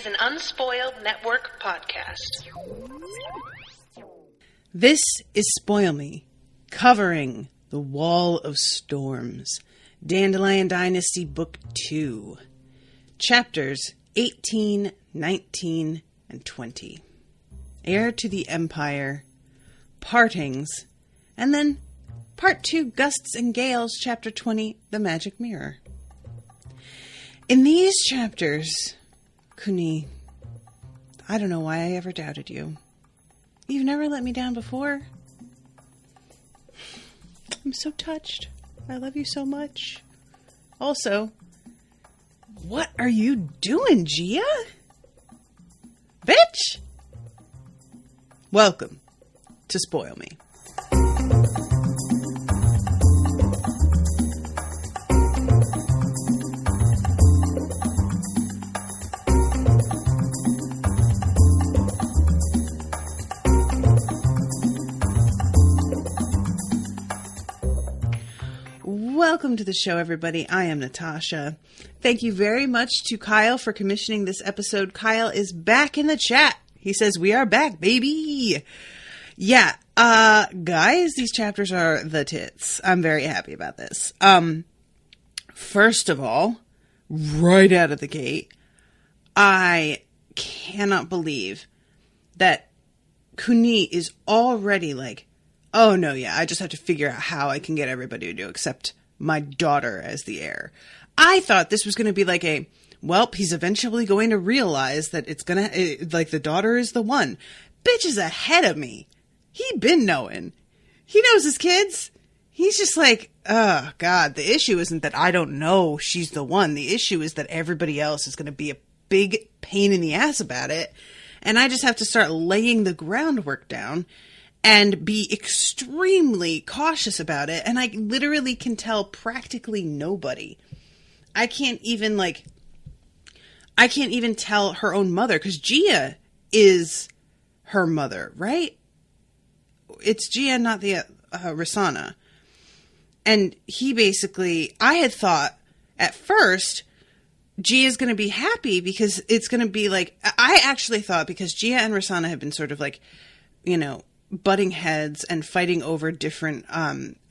an Unspoiled Network podcast. This is Spoil Me, covering The Wall of Storms, Dandelion Dynasty Book 2, Chapters 18, 19, and 20. Heir to the Empire, Partings, and then Part 2, Gusts and Gales, Chapter 20, The Magic Mirror. In these chapters, Kuni, I don't know why I ever doubted you. You've never let me down before. I'm so touched. I love you so much. Also, what are you doing, Gia? Bitch! Welcome to Spoil Me. Welcome to the show, everybody. I am Natasha. Thank you very much to Kyle for commissioning this episode. Kyle is back in the chat. He says, we are back, baby. Yeah, guys, these chapters are the tits. I'm very happy about this. First of all, right out of the gate, I cannot believe that Kuni is already like, oh no, yeah, I just have to figure out how I can get everybody to accept my daughter as the heir. I thought this was going to be like he's eventually going to realize that it's going to, like, the daughter is the one. Bitch is ahead of me. He been knowing. He knows his kids. He's just like, oh, God, the issue isn't that I don't know she's the one. The issue is that everybody else is going to be a big pain in the ass about it. And I just have to start laying the groundwork down and be extremely cautious about it. And I literally can tell practically nobody. I can't even tell her own mother, because Gia is her mother, right? It's Gia, not the Rasana. And he basically, I had thought at first Gia is going to be happy because it's going to be like, I actually thought because Gia and Rasana have been sort of like, you know, butting heads and fighting over different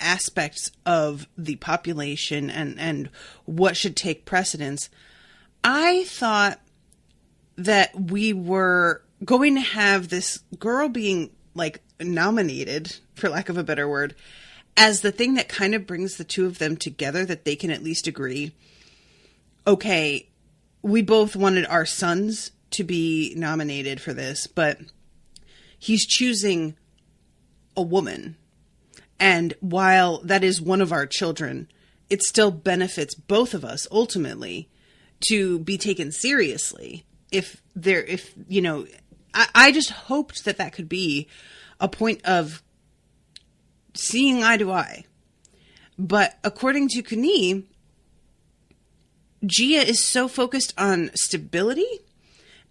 aspects of the population and what should take precedence. I thought that we were going to have this girl being like nominated, for lack of a better word, as the thing that kind of brings the two of them together, that they can at least agree, okay, we both wanted our sons to be nominated for this, but he's choosing a woman. And while that is one of our children, it still benefits both of us ultimately to be taken seriously. I just hoped that could be a point of seeing eye to eye. But according to Kuni, Gia is so focused on stability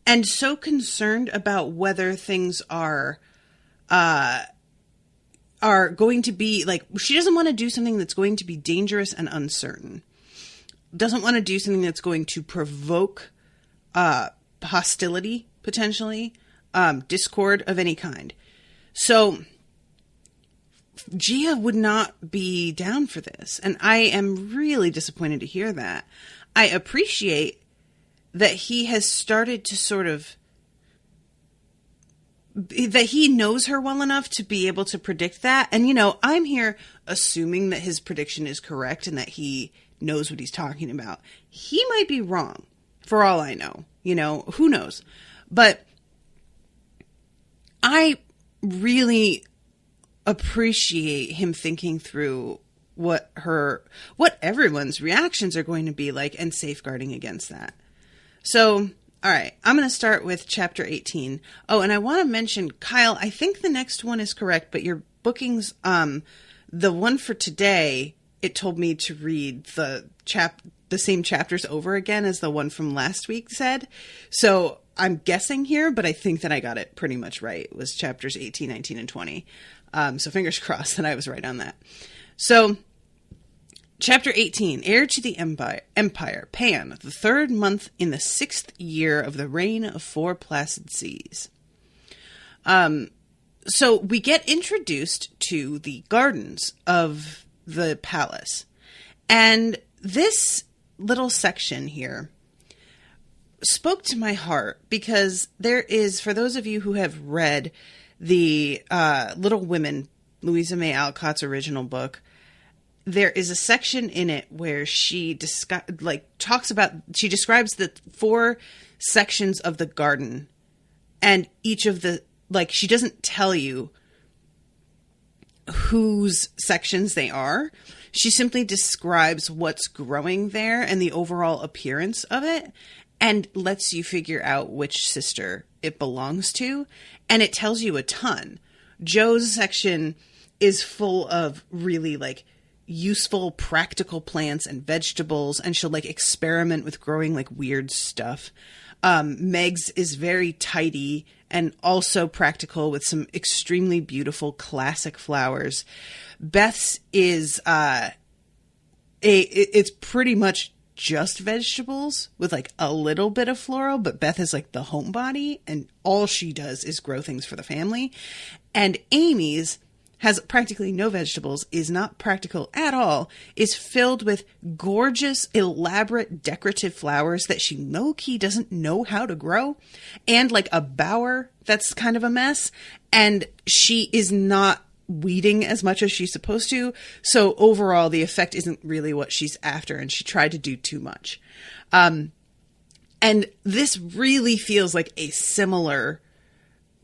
and so concerned about whether things are going to be like, she doesn't want to do something that's going to be dangerous and uncertain. Doesn't want to do something that's going to provoke hostility, potentially, discord of any kind. So Gia would not be down for this. And I am really disappointed to hear that. I appreciate that he has started to sort of, that he knows her well enough to be able to predict that. And, you know, I'm here assuming that his prediction is correct and that he knows what he's talking about. He might be wrong, for all I know. You know, who knows? But I really appreciate him thinking through what everyone's reactions are going to be like and safeguarding against that. So, all right, I'm going to start with chapter 18. Oh, and I want to mention, Kyle, I think the next one is correct, but your bookings, the one for today, it told me to read the same chapters over again as the one from last week said. So I'm guessing here, but I think that I got it pretty much right. It was chapters 18, 19, and 20. So fingers crossed that I was right on that. So Chapter 18, Heir to the Empire, Pan, the third month in the 6th year of the reign of 4 placid seas. So we get introduced to the gardens of the palace. And this little section here spoke to my heart because there is, for those of you who have read the Little Women, Louisa May Alcott's original book, there is a section in it where she describes the 4 sections of the garden, and each of the, like, she doesn't tell you whose sections they are. She simply describes what's growing there and the overall appearance of it, and lets you figure out which sister it belongs to. And it tells you a ton. Jo's section is full of really, like, useful, practical plants and vegetables, and she'll, like, experiment with growing, like, weird stuff. Meg's is very tidy and also practical with some extremely beautiful classic flowers. Beth's is it's pretty much just vegetables with, like, a little bit of floral, but Beth is, like, the homebody, and all she does is grow things for the family. And Amy's has practically no vegetables, is not practical at all, is filled with gorgeous, elaborate, decorative flowers that she low-key doesn't know how to grow, and, like, a bower that's kind of a mess, and she is not weeding as much as she's supposed to, so overall the effect isn't really what she's after, and she tried to do too much. And this really feels like a similar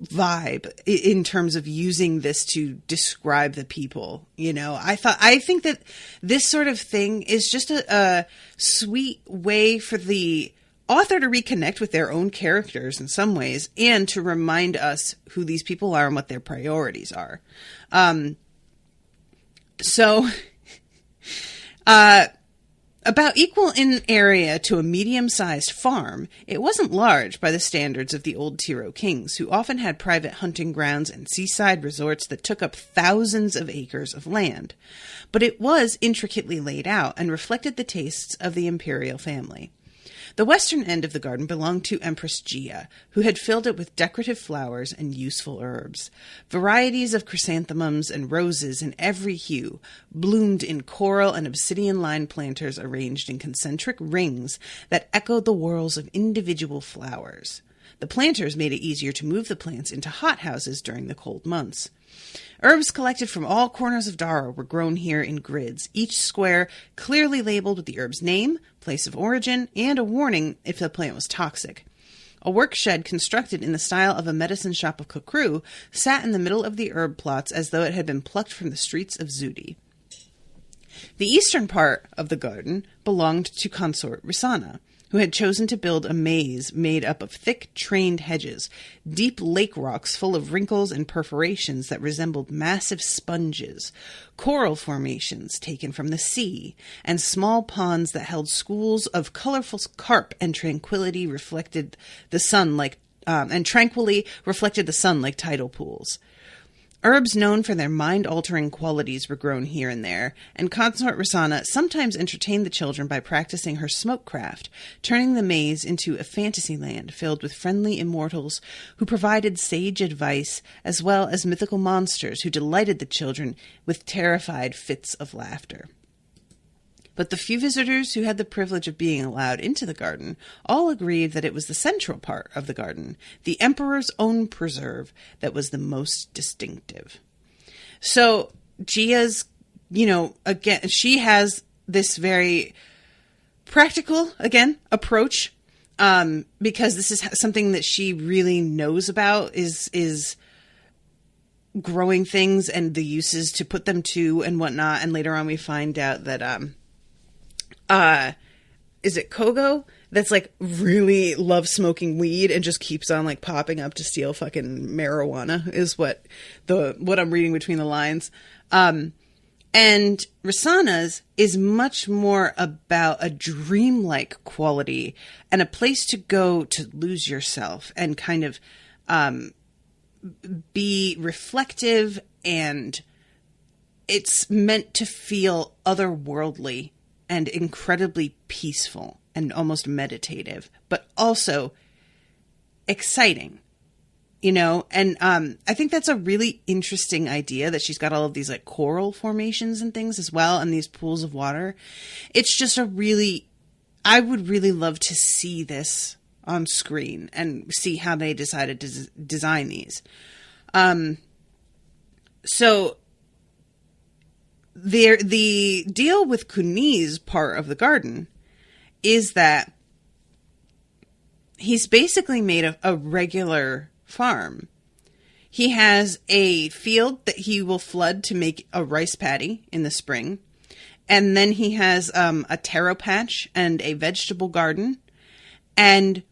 vibe in terms of using this to describe the people. You know, I think that this sort of thing is just a sweet way for the author to reconnect with their own about in some ways, and to remind us who these people are and what their priorities are. About equal in area to a medium-sized farm, it wasn't large by the standards of the old Tiro kings, who often had private hunting grounds and seaside resorts that took up thousands of acres of land. But it was intricately laid out and reflected the tastes of the imperial family. The western end of the garden belonged to Empress Gia, who had filled it with decorative flowers and useful herbs. Varieties of chrysanthemums and roses in every hue bloomed in coral and obsidian-lined planters arranged in concentric rings that echoed the whorls of individual flowers. The planters made it easier to move the plants into hothouses during the cold months. Herbs collected from all corners of Dara were grown here in grids, each square clearly labeled with the herb's name, place of origin, and a warning if the plant was toxic. A work shed constructed in the style of a medicine shop of Kokru sat in the middle of the herb plots as though it had been plucked from the streets of Zudi. The eastern part of the garden belonged to consort Risana, who had chosen to build a maze made up of thick, trained hedges, deep lake rocks full of wrinkles and perforations that resembled massive sponges, coral formations taken from the sea, and small ponds that held schools of colorful carp and tranquilly reflected the sun like tidal pools. Herbs known for their mind-altering qualities were grown here and there, and Consort Risana sometimes entertained the children by practicing her smokecraft, turning the maze into a fantasy land filled with friendly immortals who provided sage advice, as well as mythical monsters who delighted the children with terrified fits of laughter. But the few visitors who had the privilege of being allowed into the garden all agreed that it was the central part of the garden, the emperor's own preserve, that was the most distinctive. So Gia's, again, she has this very practical, approach, because this is something that she really knows about, is growing things and the uses to put them to and whatnot. And later on we find out that, is it Kogo that's like really loves smoking weed and just keeps on like popping up to steal fucking marijuana is what I'm reading between the lines. And Risana's is much more about a dreamlike quality and a place to go to lose yourself and kind of, be reflective and it's meant to feel otherworldly and incredibly peaceful and almost meditative, but also exciting, you know? And I think that's a really interesting idea that she's got all of these like coral formations and things as well, and these pools of water. It's just I would really love to see this on screen and see how they decided to design these. So the deal with Kuni's part of the garden is that he's basically made a regular farm. He has a field that he will flood to make a rice paddy in the spring. And then he has a taro patch and a vegetable garden. And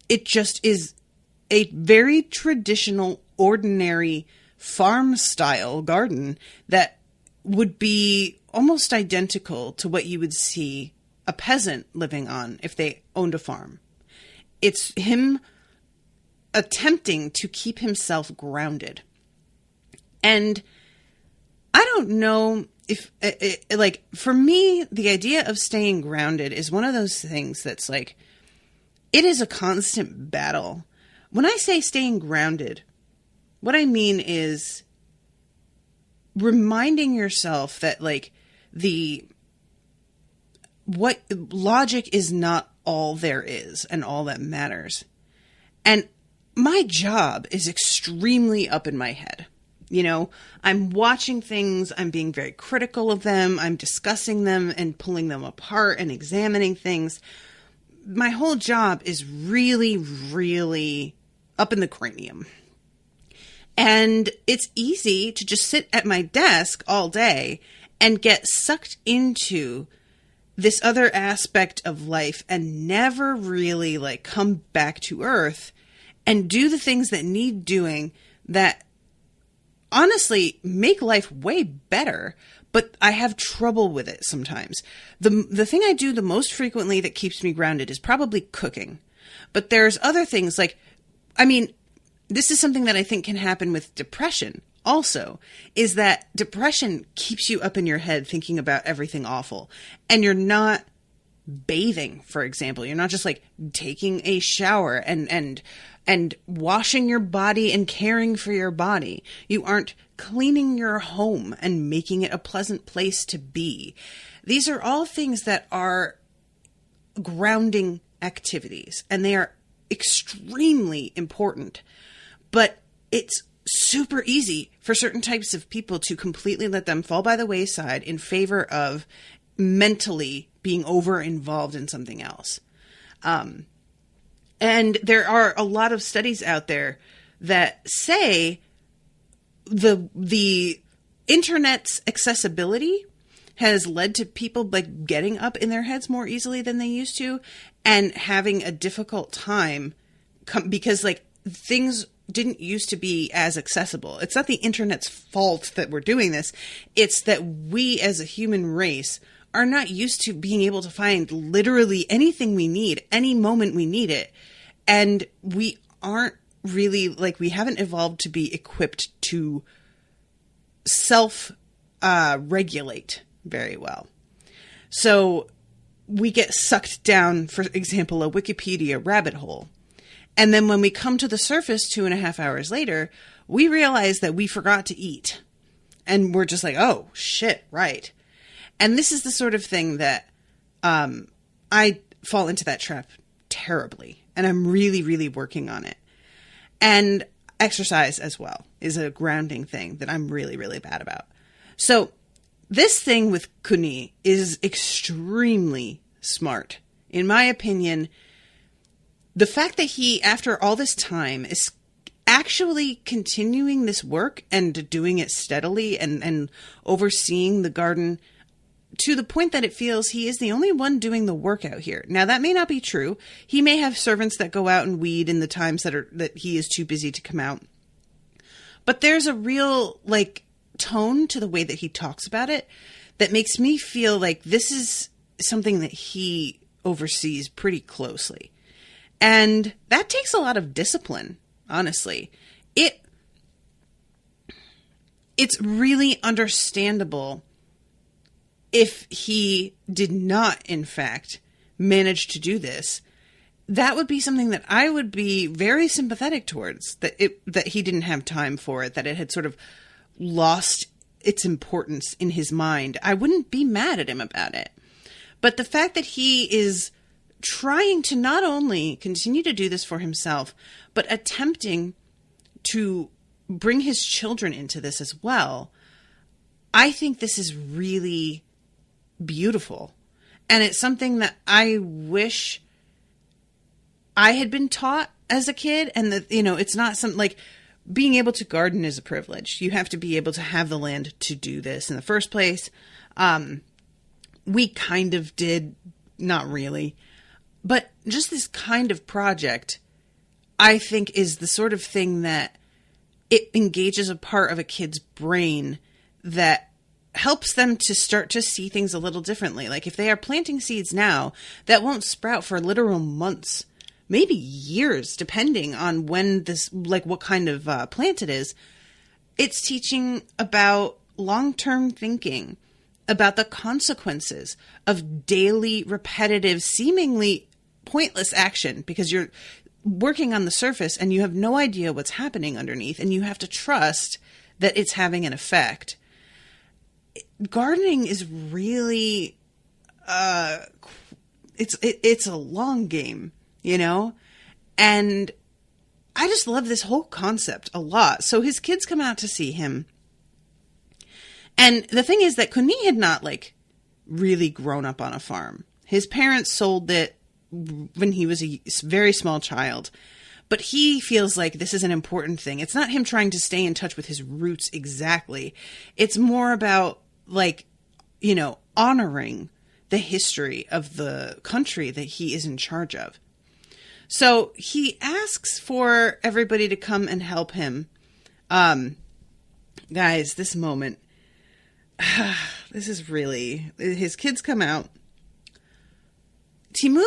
it just is a very traditional, ordinary farm-style garden that would be almost identical to what you would see a peasant living on if they owned a farm. It's him attempting to keep himself grounded. And I don't know if, like, for me, the idea of staying grounded is one of those things that's like, it is a constant battle. When I say staying grounded, what I mean is reminding yourself that, like, what logic is not all there is and all that matters. And my job is extremely up in my head. You know, I'm watching things, I'm being very critical of them, I'm discussing them and pulling them apart and examining things. My whole job is really, really up in the cranium. And it's easy to just sit at my desk all day and get sucked into this other aspect of life and never really like come back to earth and do the things that need doing that honestly make life way better. But I have trouble with it sometimes. The thing I do the most frequently that keeps me grounded is probably cooking. But there's other things like, I mean, this is something that I think can happen with depression also, is that depression keeps you up in your head thinking about everything awful. And you're not bathing, for example. You're not just like taking a shower and washing your body and caring for your body. You aren't cleaning your home and making it a pleasant place to be. These are all things that are grounding activities, and they are extremely important. But it's super easy for certain types of people to completely let them fall by the wayside in favor of mentally being over involved in something else. And there are a lot of studies out there that say the internet's accessibility has led to people like getting up in their heads more easily than they used to and having a difficult time because like things didn't used to be as accessible. It's not the internet's fault that we're doing this. It's that we as a human race are not used to being able to find literally anything we need, any moment we need it. And we aren't really, like, we haven't evolved to be equipped to self-regulate very well. So we get sucked down, for example, a Wikipedia rabbit hole. And then when we come to the surface 2.5 hours later, we realize that we forgot to eat. And we're just like, oh, shit, right. And this is the sort of thing that I fall into that trap terribly. And I'm really, really working on it. And exercise as well is a grounding thing that I'm really, really bad about. So this thing with Kuni is extremely smart. In my opinion, the fact that he, after all this time, is actually continuing this work and doing it steadily and overseeing the garden to the point that it feels he is the only one doing the work out here. Now, that may not be true. He may have servants that go out and weed in the times that he is too busy to come out. But there's a real, like, tone to the way that he talks about it that makes me feel like this is something that he oversees pretty closely. And that takes a lot of discipline, honestly. it's really understandable if he did not, in fact, manage to do this. That would be something that I would be very sympathetic towards, that he didn't have time for it, that it had sort of lost its importance in his mind. I wouldn't be mad at him about it. But the fact that he is trying to not only continue to do this for himself, but attempting to bring his children into this as well, I think this is really beautiful. And it's something that I wish I had been taught as a kid. And that, it's not something like being able to garden is a privilege. You have to be able to have the land to do this in the first place. We kind of did, not really, but just this kind of project, I think, is the sort of thing that it engages a part of a kid's brain that helps them to start to see things a little differently. Like if they are planting seeds now, that won't sprout for literal months, maybe years, depending on when this, like what kind of plant it is. It's teaching about long-term thinking, about the consequences of daily, repetitive, seemingly pointless action, because you're working on the surface and you have no idea what's happening underneath, and you have to trust that it's having an effect. Gardening is really, it's a long game, and I just love this whole concept a lot. So his kids come out to see him. And the thing is that Kuni had not really grown up on a farm. His parents sold it when he was a very small child, but he feels like this is an important thing. It's not him trying to stay in touch with his roots exactly. It's more about honoring the history of the country that he is in charge of. So he asks for everybody to come and help him. Guys, this moment, this is really, his kids come out. Timu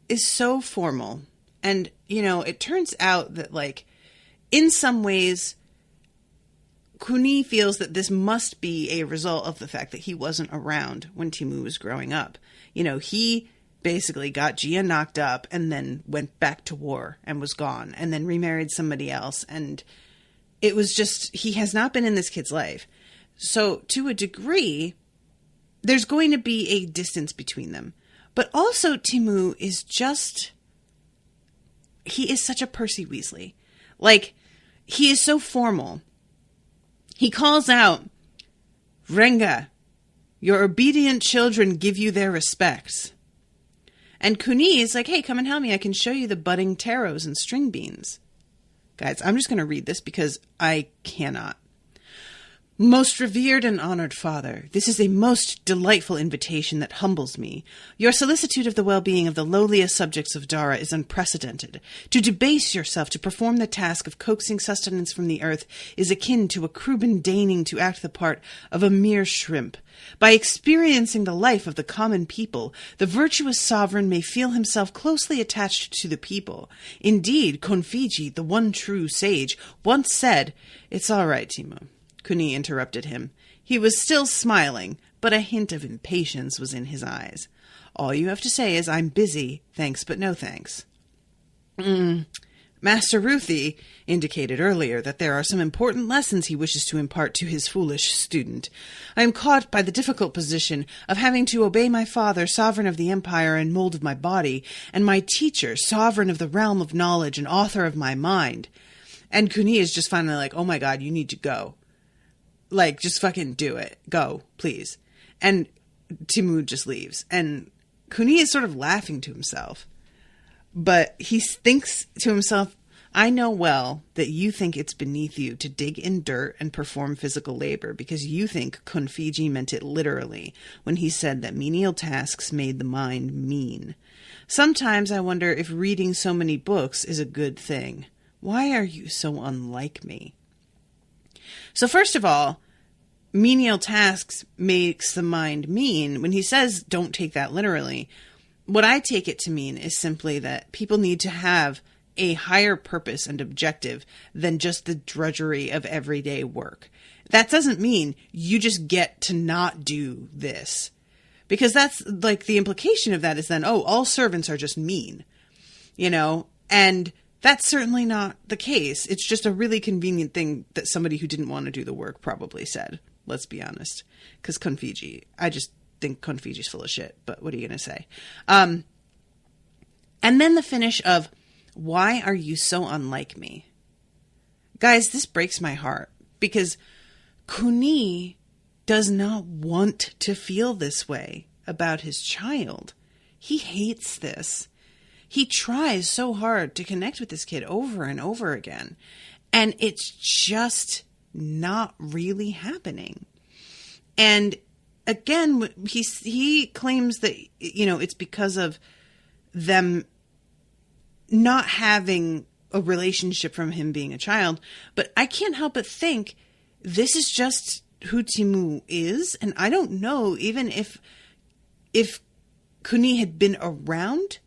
is so formal. And, it turns out that, in some ways, Kuni feels that this must be a result of the fact that he wasn't around when Timu was growing up. He basically got Gia knocked up and then went back to war and was gone and then remarried somebody else. And it was just, he has not been in this kid's life. So to a degree, there's going to be a distance between them. But also Timu is just, he is such a Percy Weasley. He is so formal. He calls out, "Renga, your obedient children give you their respects." And Kuni is like, "Hey, come and help me. I can show you the budding taros and string beans." Guys, I'm just going to read this because I cannot. "Most revered and honored father, this is a most delightful invitation that humbles me. Your solicitude of the well-being of the lowliest subjects of Dara is unprecedented. To debase yourself to perform the task of coaxing sustenance from the earth is akin to a Cruben deigning to act the part of a mere shrimp. By experiencing the life of the common people, the virtuous sovereign may feel himself closely attached to the people. Indeed, Konfiji, the one true sage, once said—" "It's all right, Timu," Kuni interrupted him. He was still smiling, but a hint of impatience was in his eyes. "All you have to say is, 'I'm busy, thanks but no thanks.'" Master Ruthie indicated earlier that there are some important lessons he wishes to impart to his foolish student. I am caught by the difficult position of having to obey my father, sovereign of the empire and mold of my body, and my teacher, sovereign of the realm of knowledge and author of my mind. And Kuni is just finally like, "Oh my god, you need to go. Just fucking do it. Go, please." And Timu just leaves. And Kuni is sort of laughing to himself. But he thinks to himself, "I know well that you think it's beneath you to dig in dirt and perform physical labor because you think Konfiji meant it literally when he said that menial tasks made the mind mean. Sometimes I wonder if reading so many books is a good thing. Why are you so unlike me?" So first of all, menial tasks makes the mind mean. When he says don't take that literally, what I take it to mean is simply that people need to have a higher purpose and objective than just the drudgery of everyday work. That doesn't mean you just get to not do this. Because that's like the implication of that is then, oh, all servants are just mean, you know, and that's certainly not the case. It's just a really convenient thing that somebody who didn't want to do the work probably said. Let's be honest. Because Confiji, I just think Confiji's full of shit, but what are you going to say? And then the finish of, why are you so unlike me? Guys, this breaks my heart because Kuni does not want to feel this way about his child. He hates this. He tries so hard to connect with this kid over and over again, and it's just not really happening. And again, he claims that, you know, it's because of them not having a relationship from him being a child, but I can't help but think this is just who Timu is, and I don't know even if Kuni had been around,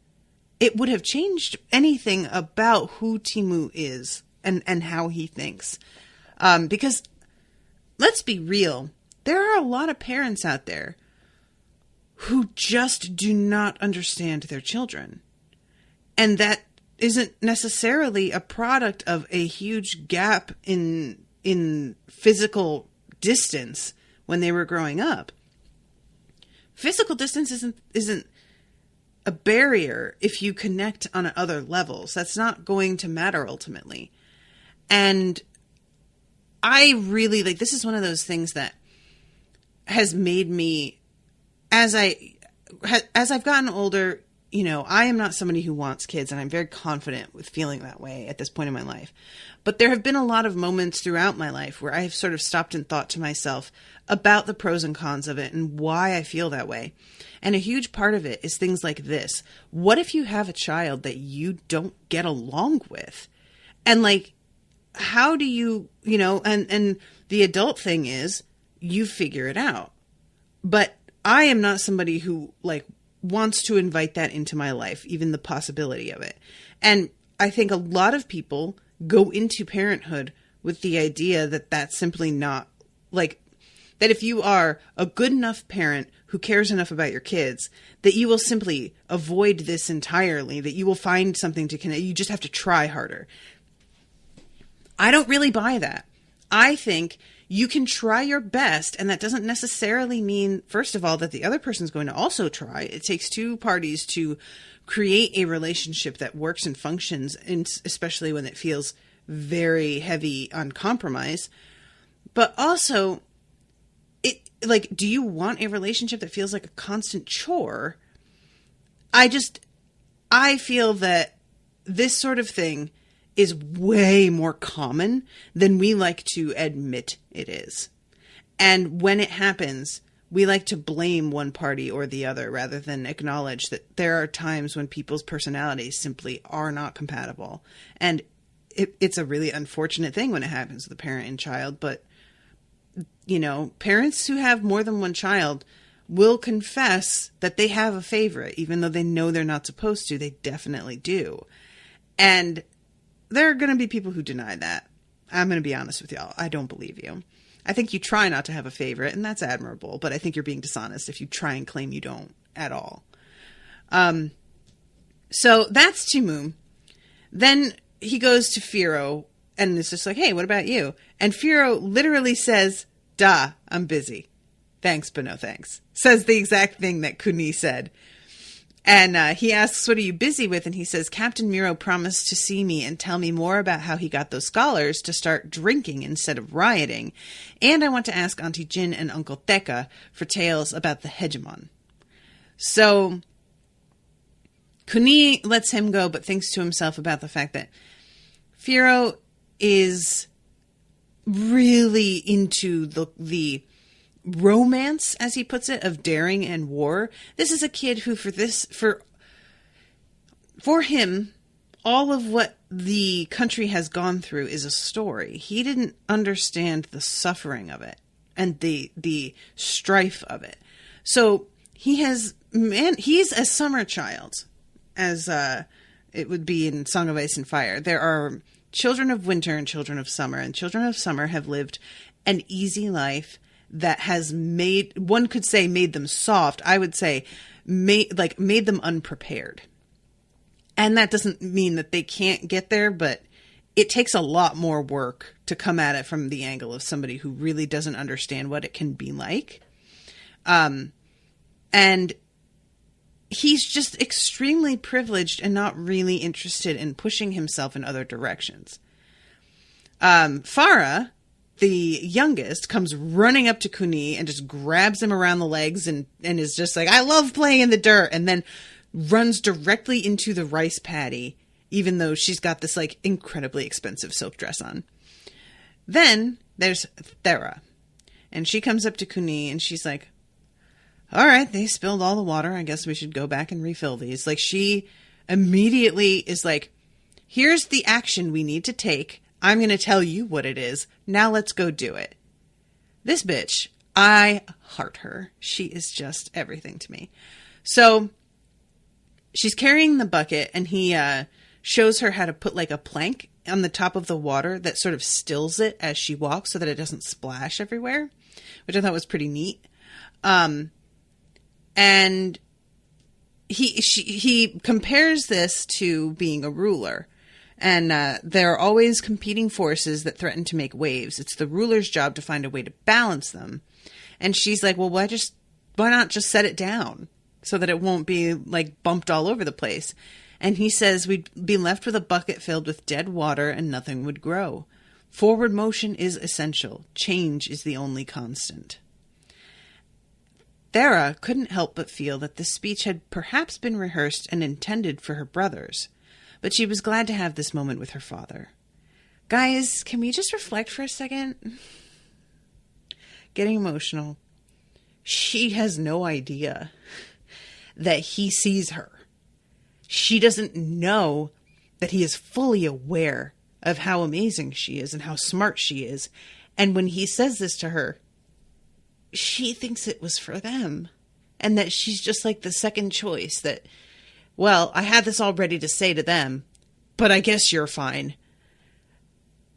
it would have changed anything about who Timu is and how he thinks. Because let's be real, there are a lot of parents out there who just do not understand their children, and that isn't necessarily a product of a huge gap in physical distance when they were growing up. Physical distance isn't a barrier if you connect on other levels. That's not going to matter ultimately. And I really this is one of those things that has made me, as I've gotten older, you know, I am not somebody who wants kids, and I'm very confident with feeling that way at this point in my life. But there have been a lot of moments throughout my life where I have sort of stopped and thought to myself about the pros and cons of it and why I feel that way. And a huge part of it is things like this. What if you have a child that you don't get along with? And like, how do you, you know, and the adult thing is you figure it out. But I am not somebody who wants to invite that into my life, even the possibility of it. And I think a lot of people go into parenthood with the idea that that's simply not that if you are a good enough parent who cares enough about your kids, that you will simply avoid this entirely, that you will find something to connect. You just have to try harder. I don't really buy that. I think you can try your best, and that doesn't necessarily mean, first of all, that the other person's going to also try. It takes two parties to create a relationship that works and functions, and especially when it feels very heavy on compromise. But also, do you want a relationship that feels like a constant chore? I feel that this sort of thing is way more common than we like to admit it is. And when it happens, we like to blame one party or the other rather than acknowledge that there are times when people's personalities simply are not compatible. And it's a really unfortunate thing when it happens with a parent and child, but you know, parents who have more than one child will confess that they have a favorite, even though they know they're not supposed to. They definitely do. And there are going to be people who deny that. I'm going to be honest with y'all. I don't believe you. I think you try not to have a favorite, and that's admirable, but I think you're being dishonest if you try and claim you don't at all. So that's Timu. Then he goes to Firo, and it's just like, hey, what about you? And Firo literally says, duh, I'm busy. Thanks, but no thanks. Says the exact thing that Kuni said. And he asks, what are you busy with? And he says, Captain Miro promised to see me and tell me more about how he got those scholars to start drinking instead of rioting. And I want to ask Auntie Jin and Uncle Theka for tales about the hegemon. So Kuni lets him go, but thinks to himself about the fact that Firo is really into the romance, as he puts it, of daring and war. This is a kid who for him, all of what the country has gone through is a story. He didn't understand the suffering of it and the strife of it. So he's a summer child, as it would be in Song of Ice and Fire. There are children of winter and children of summer, and children of summer have lived an easy life that has made them soft. I would say made them unprepared. And that doesn't mean that they can't get there, but it takes a lot more work to come at it from the angle of somebody who really doesn't understand what it can be like. And he's just extremely privileged and not really interested in pushing himself in other directions. Farah, the youngest, comes running up to Kuni and just grabs him around the legs and is just like, I love playing in the dirt, and then runs directly into the rice paddy, even though she's got this like incredibly expensive silk dress on. Then there's Thera, and she comes up to Kuni and she's like, all right, they spilled all the water. I guess we should go back and refill these. Like, she immediately is like, here's the action we need to take. I'm going to tell you what it is. Now let's go do it. This bitch, I heart her. She is just everything to me. So she's carrying the bucket, and he shows her how to put like a plank on the top of the water that sort of stills it as she walks so that it doesn't splash everywhere, which I thought was pretty neat. And he compares this to being a ruler. And there are always competing forces that threaten to make waves. It's the ruler's job to find a way to balance them. And she's like, well, why not just set it down so that it won't be like bumped all over the place? And he says we'd be left with a bucket filled with dead water and nothing would grow. Forward motion is essential. Change is the only constant. Thera couldn't help but feel that this speech had perhaps been rehearsed and intended for her brothers, but she was glad to have this moment with her father. Guys, can we just reflect for a second? Getting emotional. She has no idea that he sees her. She doesn't know that he is fully aware of how amazing she is and how smart she is. And when he says this to her, she thinks it was for them, and that she's just like the second choice, that, well, I had this all ready to say to them, but I guess you're fine.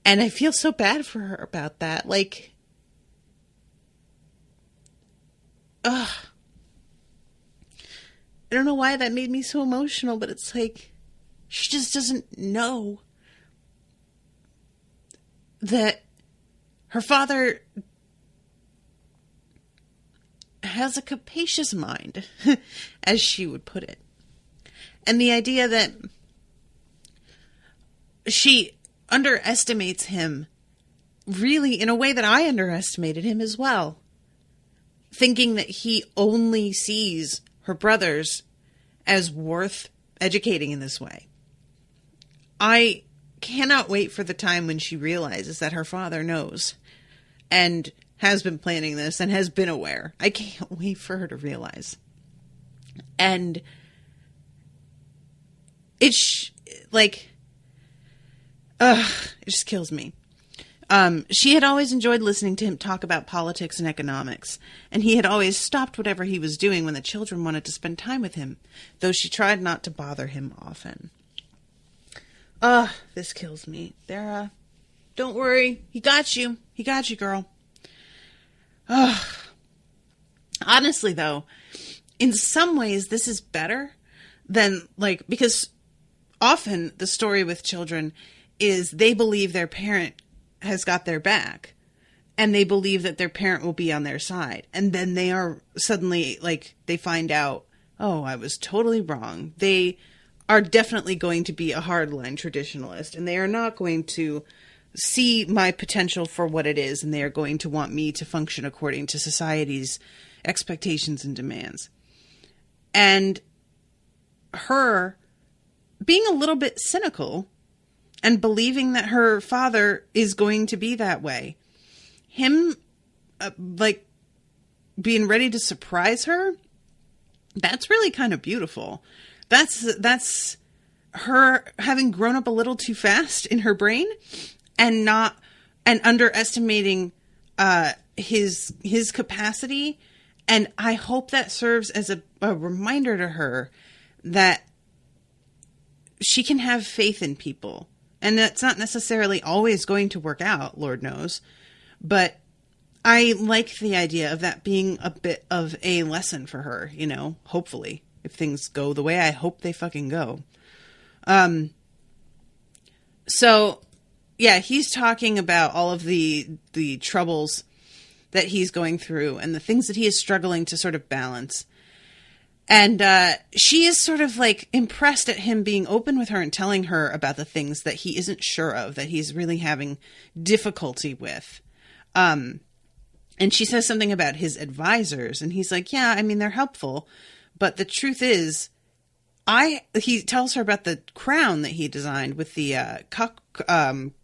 And I feel so bad for her about that. Like, I don't know why that made me so emotional, but it's like, she just doesn't know that her father has a capacious mind, as she would put it. And the idea that she underestimates him really in a way that I underestimated him as well. Thinking that he only sees her brothers as worth educating in this way. I cannot wait for the time when she realizes that her father knows and has been planning this and has been aware. I can't wait for her to realize. And it's it just kills me. She had always enjoyed listening to him talk about politics and economics, and he had always stopped whatever he was doing when the children wanted to spend time with him, though she tried not to bother him often. This kills me. Don't worry. He got you. He got you, girl. Honestly, though, in some ways, this is better than, because often the story with children is they believe their parent has got their back, and they believe that their parent will be on their side. And then they are suddenly, they find out, oh, I was totally wrong. They are definitely going to be a hardline traditionalist, and they are not going to see my potential for what it is, and they are going to want me to function according to society's expectations and demands. And her being a little bit cynical and believing that her father is going to be that way. Him, being ready to surprise her, that's really kind of beautiful. That's her having grown up a little too fast in her brain and underestimating his capacity. And I hope that serves as a reminder to her that she can have faith in people. And that's not necessarily always going to work out, Lord knows. But I like the idea of that being a bit of a lesson for her, you know, hopefully, if things go the way I hope they fucking go. So, yeah, he's talking about all of the troubles that he's going through and the things that he is struggling to sort of balance. And she is sort of like impressed at him being open with her and telling her about the things that he isn't sure of, that he's really having difficulty with. And she says something about his advisors, and he's like, yeah, I mean, they're helpful. But the truth is, he tells her about the crown that he designed with the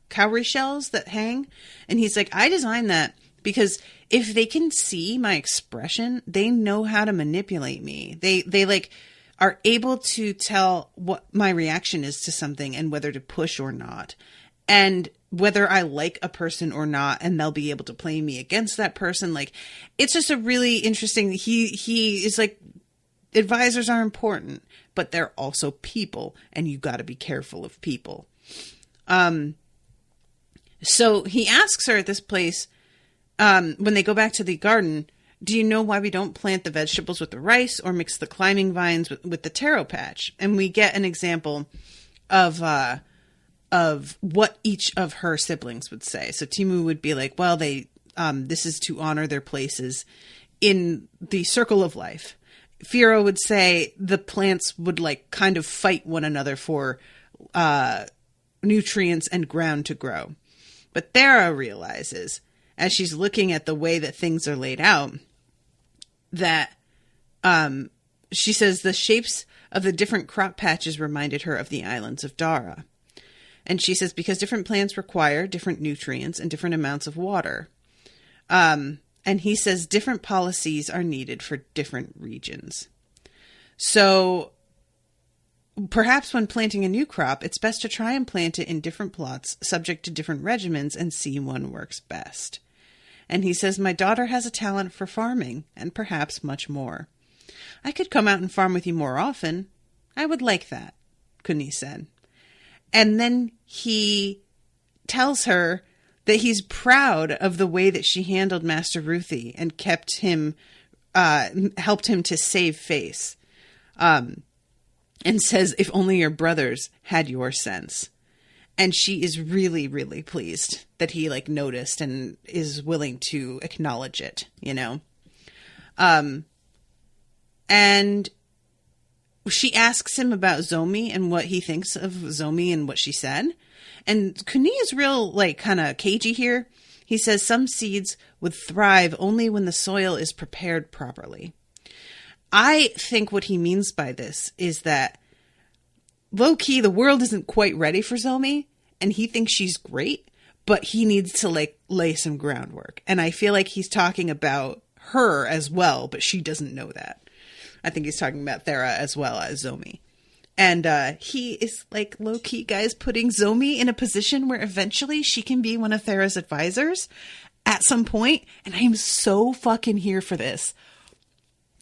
cowrie shells that hang. And he's like, I designed that because if they can see my expression, they know how to manipulate me. They like are able to tell what my reaction is to something and whether to push or not. And whether I like a person or not, and they'll be able to play me against that person. Like, it's just a really interesting, he is like, advisors are important, but they're also people, and you got to be careful of people. So he asks her at this place, when they go back to the garden, do you know why we don't plant the vegetables with the rice or mix the climbing vines with the taro patch? And we get an example of what each of her siblings would say. So Timu would be like, well, this is to honor their places in the circle of life. Firo would say the plants would like kind of fight one another for nutrients and ground to grow. But Thera realizes, as she's looking at the way that things are laid out, that she says the shapes of the different crop patches reminded her of the islands of Dara. And she says because different plants require different nutrients and different amounts of water. And he says different policies are needed for different regions. So perhaps when planting a new crop, it's best to try and plant it in different plots, subject to different regimens, and see one works best. And he says, my daughter has a talent for farming, and perhaps much more. I could come out and farm with you more often. I would like that, Kuni said. And then he tells her that he's proud of the way that she handled Master Ruthie and helped him to save face. And says, if only your brothers had your sense. And she is really, really pleased that he like noticed and is willing to acknowledge it, you know? And she asks him about Zomi and what he thinks of Zomi and what she said. And Kuni is real, like, kind of cagey here. He says some seeds would thrive only when the soil is prepared properly. I think what he means by this is that low-key, the world isn't quite ready for Zomi, and he thinks she's great, but he needs to, like, lay some groundwork. And I feel like he's talking about her as well, but she doesn't know that. I think he's talking about Thera as well as Zomi. And he is, like, low-key, guys, putting Zomi in a position where eventually she can be one of Thera's advisors at some point, and I am so fucking here for this.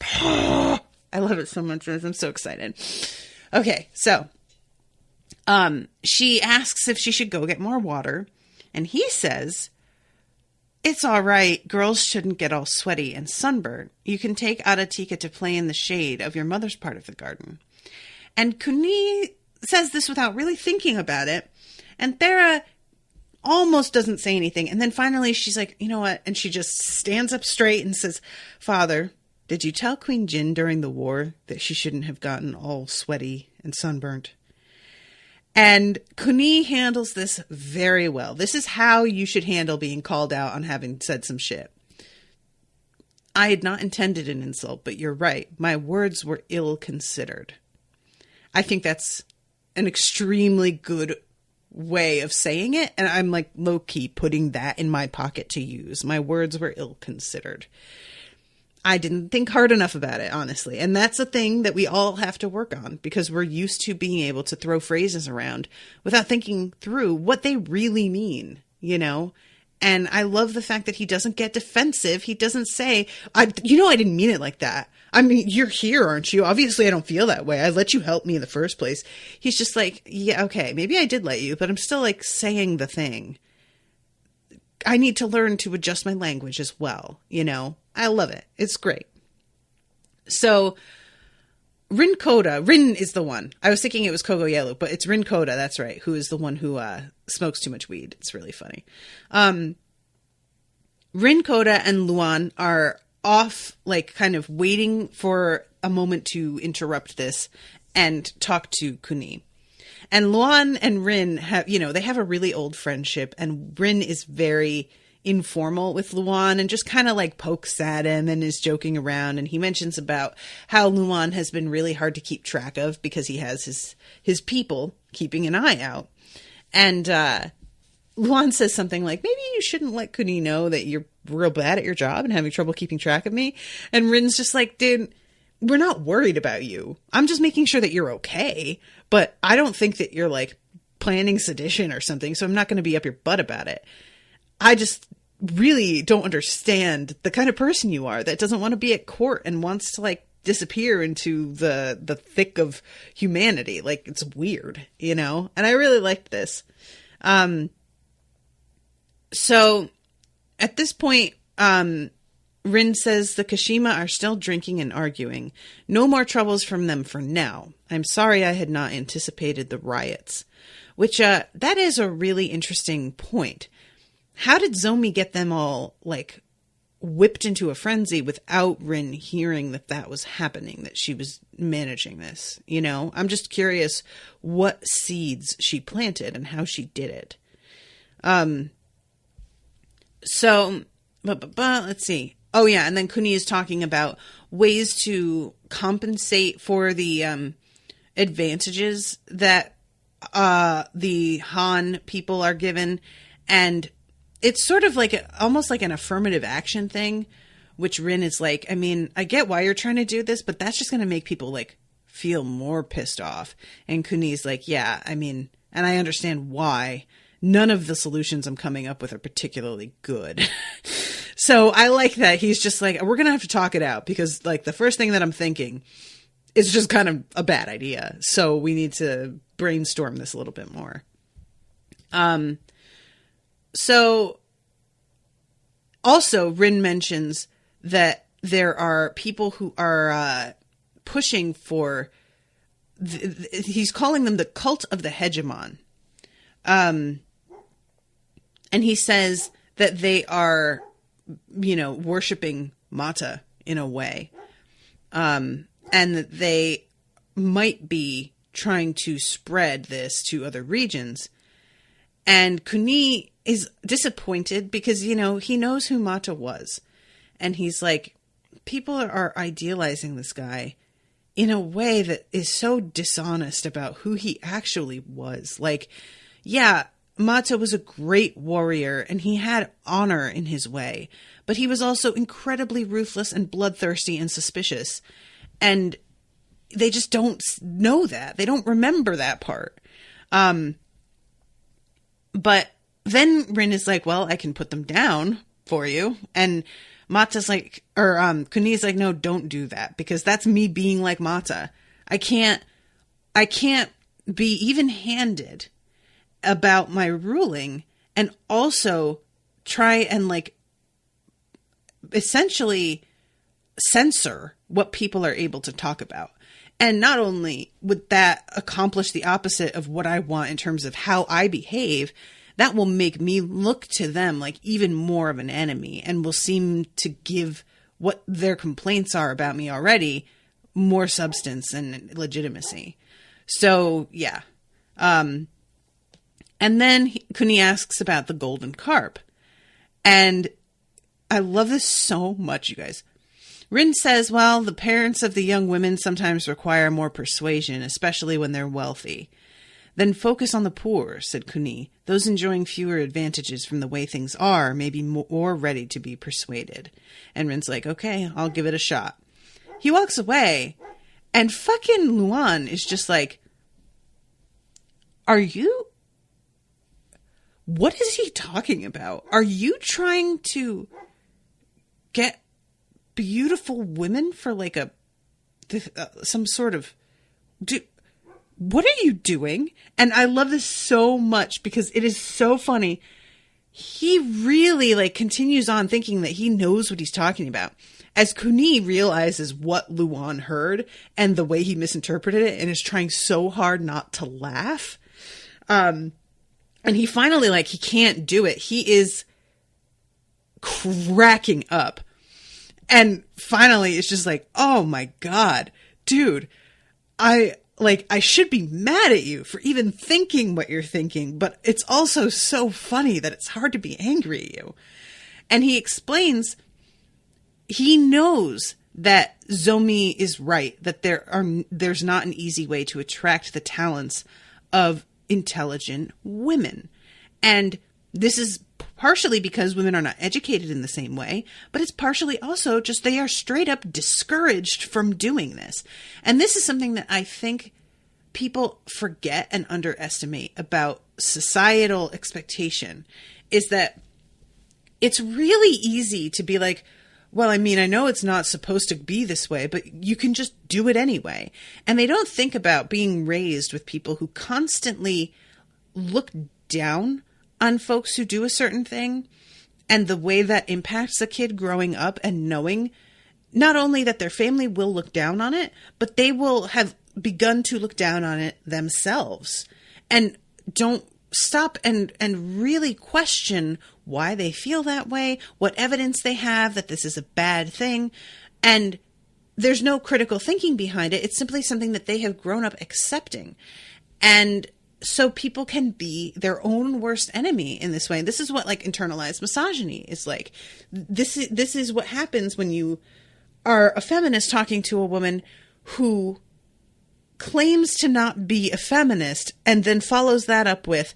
I love it so much. I'm so excited. Okay, so she asks if she should go get more water, and he says, it's all right. Girls shouldn't get all sweaty and sunburned. You can take Adatika to play in the shade of your mother's part of the garden. And Kuni says this without really thinking about it, and Thera almost doesn't say anything, and then finally she's like, you know what? And she just stands up straight and says, Father, did you tell Queen Jin during the war that she shouldn't have gotten all sweaty and sunburnt? And Kuni handles this very well. This is how you should handle being called out on having said some shit. I had not intended an insult, but you're right. My words were ill-considered. I think that's an extremely good way of saying it. And I'm like low-key putting that in my pocket to use. My words were ill-considered. I didn't think hard enough about it, honestly. And that's a thing that we all have to work on because we're used to being able to throw phrases around without thinking through what they really mean, you know? And I love the fact that he doesn't get defensive. He doesn't say, I didn't mean it like that. I mean, you're here, aren't you? Obviously, I don't feel that way. I let you help me in the first place. He's just like, yeah, okay, maybe I did let you, but I'm still like saying the thing. I need to learn to adjust my language as well. I love it. It's great. So Rin Coda, Rin is the one. I was thinking it was Kogoyelu, but it's Rin Coda, that's right, who is the one who smokes too much weed. It's really funny. Rin Coda and Luan are off, like, kind of waiting for a moment to interrupt this and talk to Kuni. And Luan and Rin have, they have a really old friendship, and Rin is very informal with Luan and just kind of like pokes at him and is joking around. And he mentions about how Luan has been really hard to keep track of because he has his people keeping an eye out. And Luan says something like, maybe you shouldn't let Kuni know that you're real bad at your job and having trouble keeping track of me. And Rin's just like, dude, we're not worried about you. I'm just making sure that you're okay. But I don't think that you're like planning sedition or something. So I'm not going to be up your butt about it. I just really don't understand the kind of person you are that doesn't want to be at court and wants to like disappear into the thick of humanity. Like, it's weird, And I really liked this. So at this point, Rin says the Kashima are still drinking and arguing. No more troubles from them for now. I'm sorry I had not anticipated the riots. Which, that is a really interesting point. How did Zomi get them all, like, whipped into a frenzy without Rin hearing that was happening, that she was managing this? I'm just curious what seeds she planted and how she did it. So, let's see. Oh, yeah, and then Kuni is talking about ways to compensate for the advantages that the Han people are given, and it's sort of like almost like an affirmative action thing, which Rin is like, I mean, I get why you're trying to do this, but that's just going to make people like feel more pissed off. And Kuni's like, yeah, I mean, and I understand why. None of the solutions I'm coming up with are particularly good. So I like that. He's just like, we're going to have to talk it out because like the first thing that I'm thinking is just kind of a bad idea. So we need to brainstorm this a little bit more. So also Rin mentions that there are people who are pushing for, he's calling them the cult of the hegemon. And he says that they are, worshiping Mata in a way. And that they might be trying to spread this to other regions. And Kuni is disappointed because, he knows who Mata was. And he's like, people are idealizing this guy in a way that is so dishonest about who he actually was. Like, yeah, Mata was a great warrior and he had honor in his way, but he was also incredibly ruthless and bloodthirsty and suspicious. And they just don't know that. They don't remember that part. But then Rin is like, well, I can put them down for you. And Mata's like, Kuni's like, no, don't do that because that's me being like Mata. I can't be even-handed about my ruling and also try and like essentially censor what people are able to talk about. And not only would that accomplish the opposite of what I want in terms of how I behave, that will make me look to them like even more of an enemy and will seem to give what their complaints are about me already more substance and legitimacy. So, yeah. And then Kuni asks about the golden carp. And I love this so much, you guys. Rin says, well, the parents of the young women sometimes require more persuasion, especially when they're wealthy. Then focus on the poor, said Kuni. Those enjoying fewer advantages from the way things are may be more ready to be persuaded. And Rin's like, okay, I'll give it a shot. He walks away, and fucking Luan is just like, are you... what is he talking about? Are you trying to get beautiful women for like some sort of... what are you doing? And I love this so much because it is so funny. He really like continues on thinking that he knows what he's talking about. As Kuni realizes what Luan heard and the way he misinterpreted it and is trying so hard not to laugh. And he finally, like, he can't do it. He is cracking up. And finally it's just like, oh my God, dude, I should be mad at you for even thinking what you're thinking, but it's also so funny that it's hard to be angry at you. And he explains he knows that Zomi is right, that there's not an easy way to attract the talents of intelligent women. And this is partially because women are not educated in the same way, but it's partially also just they are straight up discouraged from doing this. And this is something that I think people forget and underestimate about societal expectation, is that it's really easy to be like, well, I mean, I know it's not supposed to be this way, but you can just do it anyway. And they don't think about being raised with people who constantly look down on folks who do a certain thing, and the way that impacts a kid growing up and knowing not only that their family will look down on it, but they will have begun to look down on it themselves, and don't stop and really question why they feel that way, what evidence they have that this is a bad thing. And there's no critical thinking behind it. It's simply something that they have grown up accepting. And so people can be their own worst enemy in this way. This is what like internalized misogyny is like. This is what happens when you are a feminist talking to a woman who claims to not be a feminist and then follows that up with,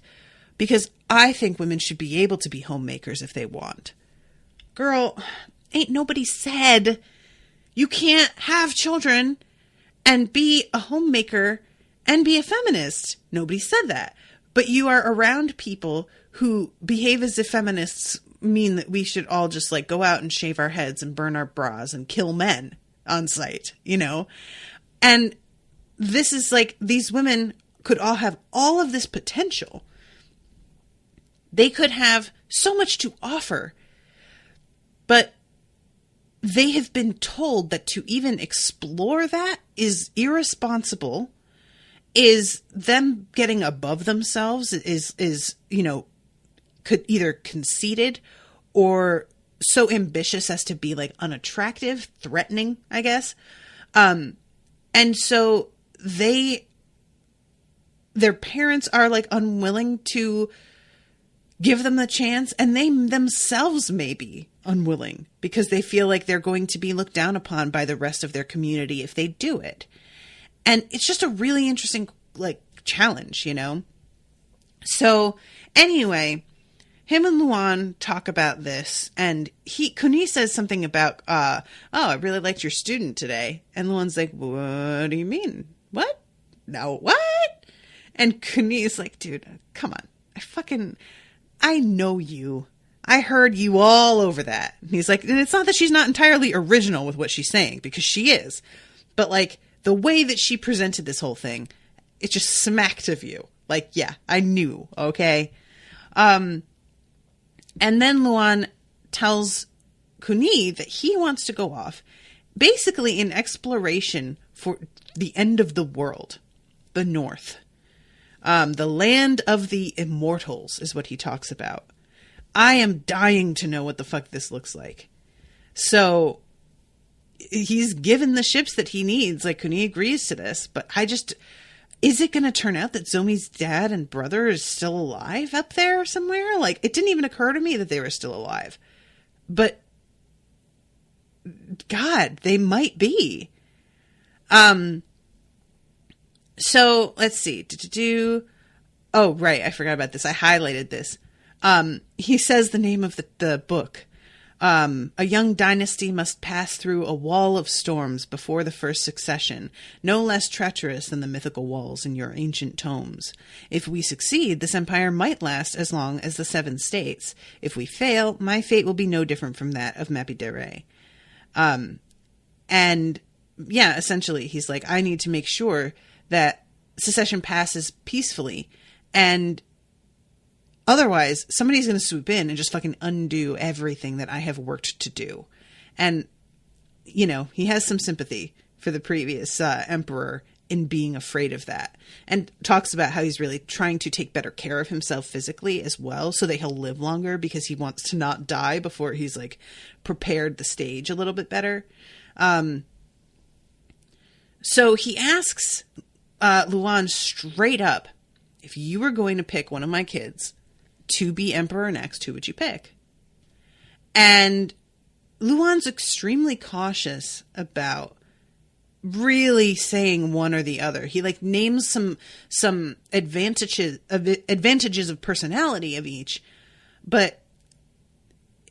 because I think women should be able to be homemakers if they want. Girl, ain't nobody said you can't have children and be a homemaker and be a feminist. Nobody said that. But you are around people who behave as if feminists mean that we should all just like go out and shave our heads and burn our bras and kill men on sight, you know? And this is like, these women could all have all of this potential. They could have so much to offer, but they have been told that to even explore that is irresponsible, is them getting above themselves, is, you know, could either conceited or so ambitious as to be like unattractive, threatening, I guess. And so their parents are like unwilling to give them the chance, and they themselves may be unwilling because they feel like they're going to be looked down upon by the rest of their community if they do it. And it's just a really interesting like challenge, you know? So anyway, him and Luan talk about this, and Kuni says something about, oh, I really liked your student today. And Luan's like, what do you mean? What? No, what? And Kuni is like, dude, come on. I know you. I heard you all over that. And he's like, and it's not that she's not entirely original with what she's saying, because she is. But like the way that she presented this whole thing, it just smacked of you. Like, yeah, I knew. Okay. And then Luan tells Kuni that he wants to go off basically in exploration for the end of the world, the North. The land of the immortals is what he talks about. I am dying to know what the fuck this looks like. So he's given the ships that he needs. Like, Kuni agrees to this, but is it going to turn out that Zomi's dad and brother is still alive up there somewhere? Like, it didn't even occur to me that they were still alive, but God, they might be. So let's see. Oh, right. I forgot about this. I highlighted this. He says the name of the book. A young dynasty must pass through a wall of storms before the first succession, no less treacherous than the mythical walls in your ancient tomes. If we succeed, this empire might last as long as the 7 states. If we fail, my fate will be no different from that of Mapidere. And yeah, essentially, he's like, I need to make sure that secession passes peacefully, and otherwise, somebody's going to swoop in and just fucking undo everything that I have worked to do. And, you know, he has some sympathy for the previous emperor in being afraid of that. And talks about how he's really trying to take better care of himself physically as well, so that he'll live longer, because he wants to not die before he's, like, prepared the stage a little bit better. So he asks Luan straight up, if you were going to pick one of my kids to be emperor next, who would you pick? And Luan's extremely cautious about really saying one or the other. He like names some advantages of personality of each, but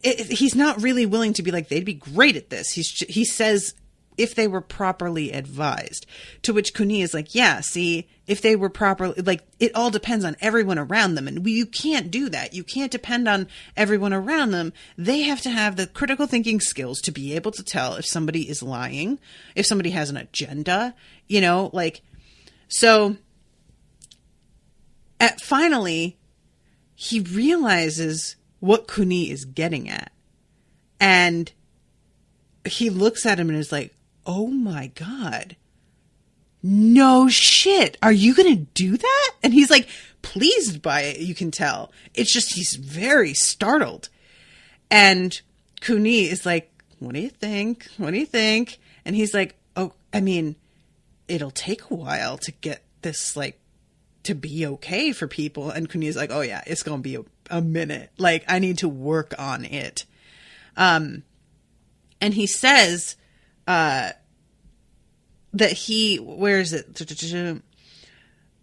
he's not really willing to be like, they'd be great at this. He says, if they were properly advised, to which Kuni is like, yeah, see, if they were properly, like, it all depends on everyone around them. And you can't do that. You can't depend on everyone around them. They have to have the critical thinking skills to be able to tell if somebody is lying, if somebody has an agenda, you know, like, so finally he realizes what Kuni is getting at. And he looks at him and is like, oh my God, no shit. Are you going to do that? And he's like pleased by it. You can tell. It's just, he's very startled. And Kuni is like, what do you think? What do you think? And he's like, oh, I mean, it'll take a while to get this, like, to be okay for people. And Kuni is like, oh yeah, it's going to be a minute. Like, I need to work on it. And he says, that he, where is it?